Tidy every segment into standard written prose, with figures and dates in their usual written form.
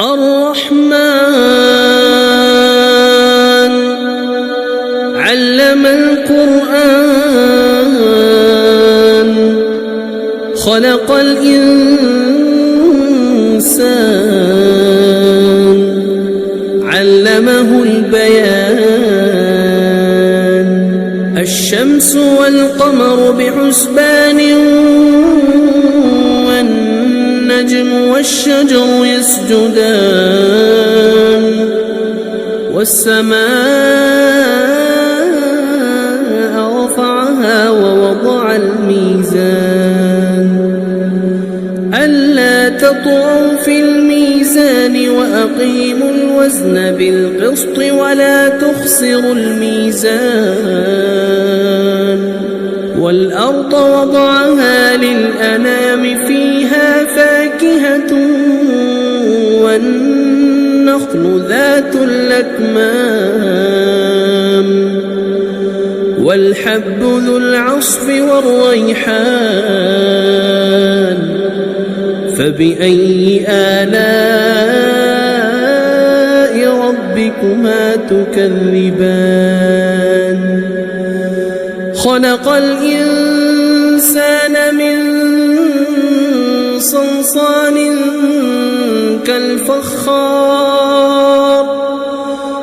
الرحمن علم القرآن خلق الإنسان علمه البيان الشمس والقمر بحسبان والنجم والشجر يسجدان والسماء رفعها ووضع الميزان ألا تطغوا في الميزان وأقيموا الوزن بالقسط ولا تخسروا الميزان والأرض وضعها للأنام فيها فاكهة والنخل ذات الأكمام والحب ذو العصف والريحان فبأي آلاء ربكما تكذبان خلق الإنسان من صلصال كالفخار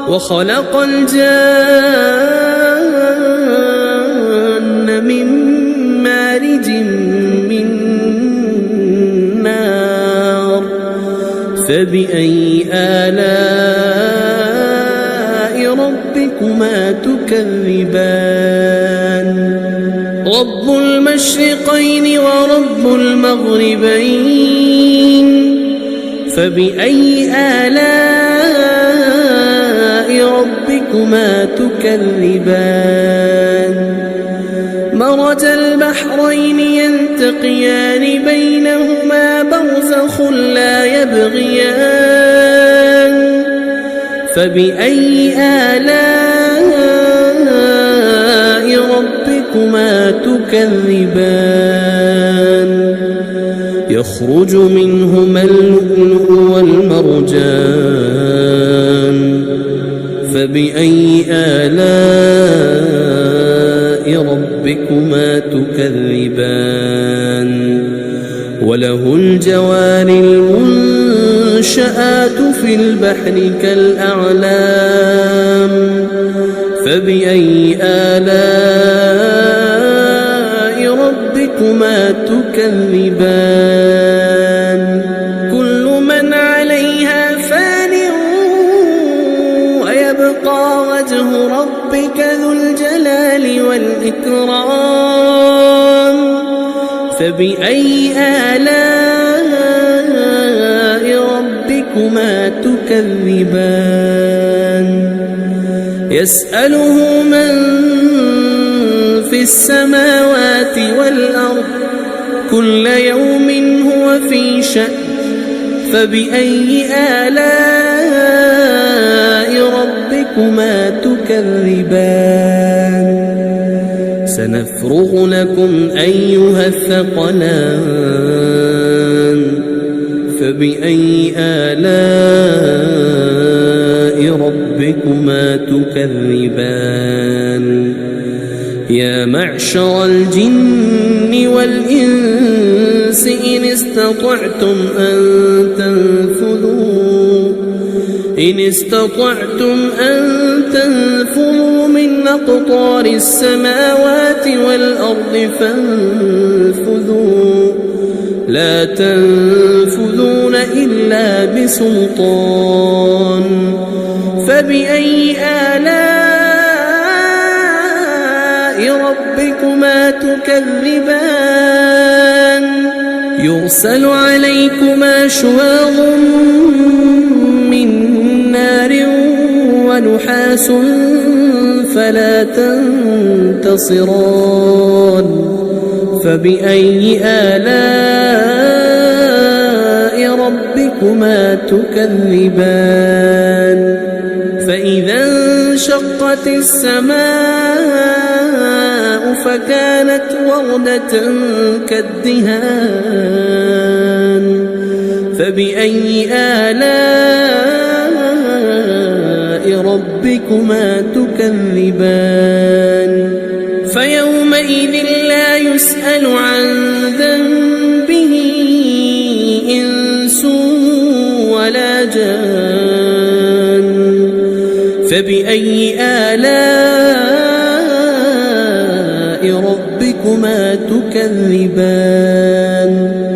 وخلق الجان من مارج من نار فبأي آلاء ربكما تكذبان رب المشرقين ورب المغربين فبأي آلاء ربكما تكذبان مرج البحرين يلتقيان بينهما برزخ لا يبغيان فبأي آلاء ربكما تكذبان يخرج منهما اللؤلؤ والمرجان فبأي آلاء ربكما تكذبان وله الجوار المنشآت في البحر كالأعلام فبأي آلاء ربكما تكذبان كل من عليها فان ويبقى وجه ربك ذو الجلال والإكرام فبأي آلاء ربكما تكذبان يسأله من في السماوات والأرض كل يوم هو في شأن فبأي آلاء ربكما تكذبان سنفرغ لكم أيها الثقلان فبأي آلاء ربكما تكذبان يا معشر الجن والإنس إن استطعتم أن تنفذوا من أقطار السماوات والأرض فانفذوا لا تنفذون إلا بسلطان فبأي آلاء ربكما تكذبان يرسل عليكما شواظ من نار ونحاس فلا تنتصران فبأي آلاء ربكما تكذبان فإذا انشقت السماء فكانت وردة كالدهان فبأي آلاء ربكما تكذبان فيومئذ لا يسأل عن ذنبه إنس ولا جان فبأي آلاء ربكما تكذبان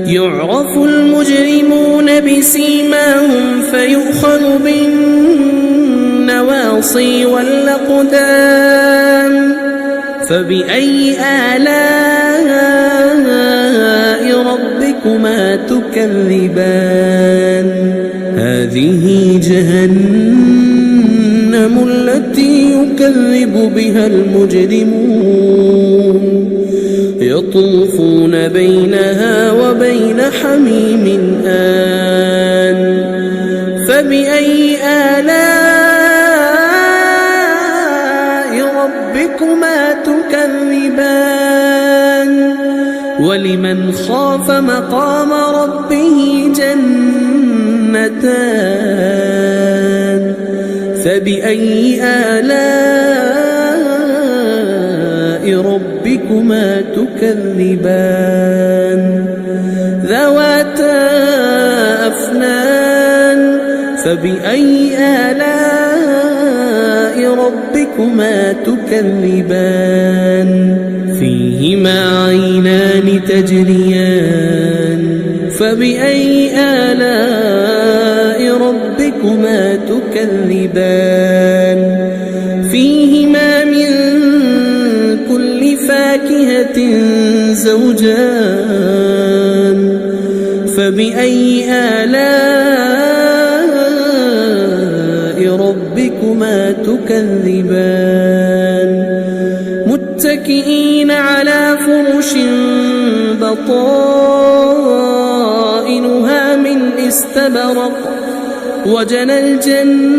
يعرف المجرمون بسيماهم فيؤخذ بالنواصي والأقدام فبأي آلاء ربكما تكذبان هذه جهنم التي يكذب بها المجرمون يطوفون بينها وبين حميم آن فبأي آلاء ربكما تكذبان ولمن خاف مقام ربه جنتان فبأي آلاء ربكما تكذبان ذواتا أفنان فبأي آلاء ربكما تكذبان فيهما عينان تجريان فبأي آلاء ربكما تكذبان فيهما من كل فاكهة زوجان فبأي آلاء ربكما تكذبان متكئين على فرش بطائنها من استبرق وجنى الجنتين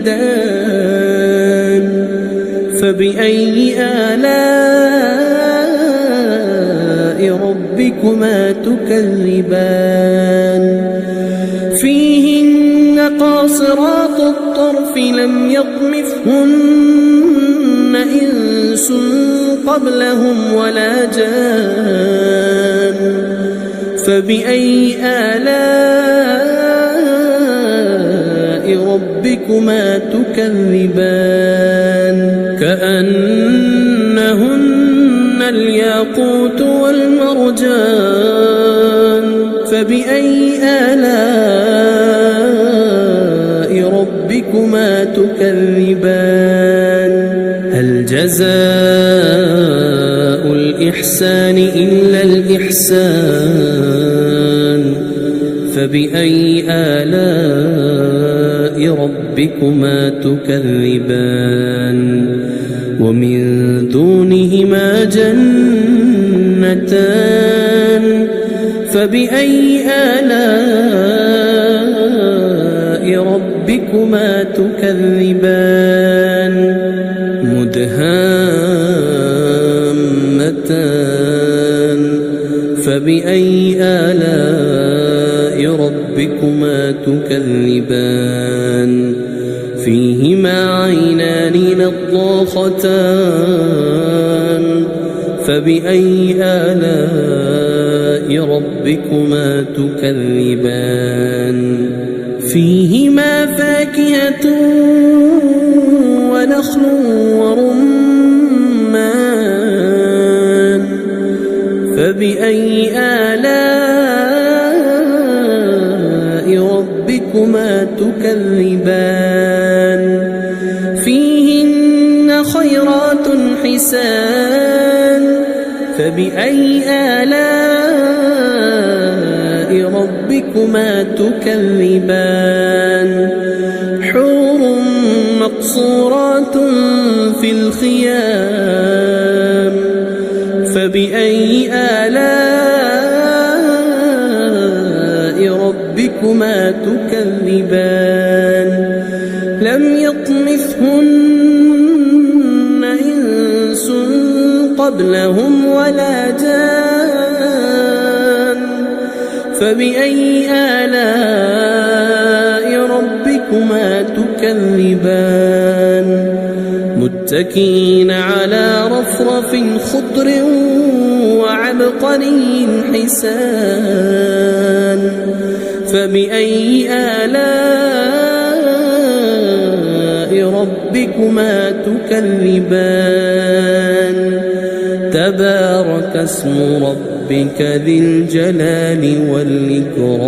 دان فبأي آلاء ربكما تكذبان فيهن قاصرات الطرف لم يطمثهن إنس قبلهم ولا جان فبأي آلاء ربكما تكذبان كأنهن الياقوت والمرجان فبأي آلاء ربكما تكذبان هل جزاء الإحسان إلا الإحسان فبأي آلاء ربكما تكذبان ومن دونهما جنتان فبأي آلاء ربكما تكذبان مدهامتان فبأي آلاء ربكما تكذبان فيهما عينان نضاختان فبأي آلاء ربكما تكذبان فيهما فاكهة ونخل ورمان فبأي آلاء ربكما تكذبان فيهن خيرات حسان فبأي آلاء ربكما تكذبان حور مقصورات في الخيام فبأي آلاء ربكما تكذبان لم يطمثهن إنس قبلهم ولا جان فبأي آلاء ربكما تكذبان متكئين على رفرف خضر وعبقري حسان فبأي آلاء ربكما تكذبان تبارك اسم ربك ذي الجلال والإكرام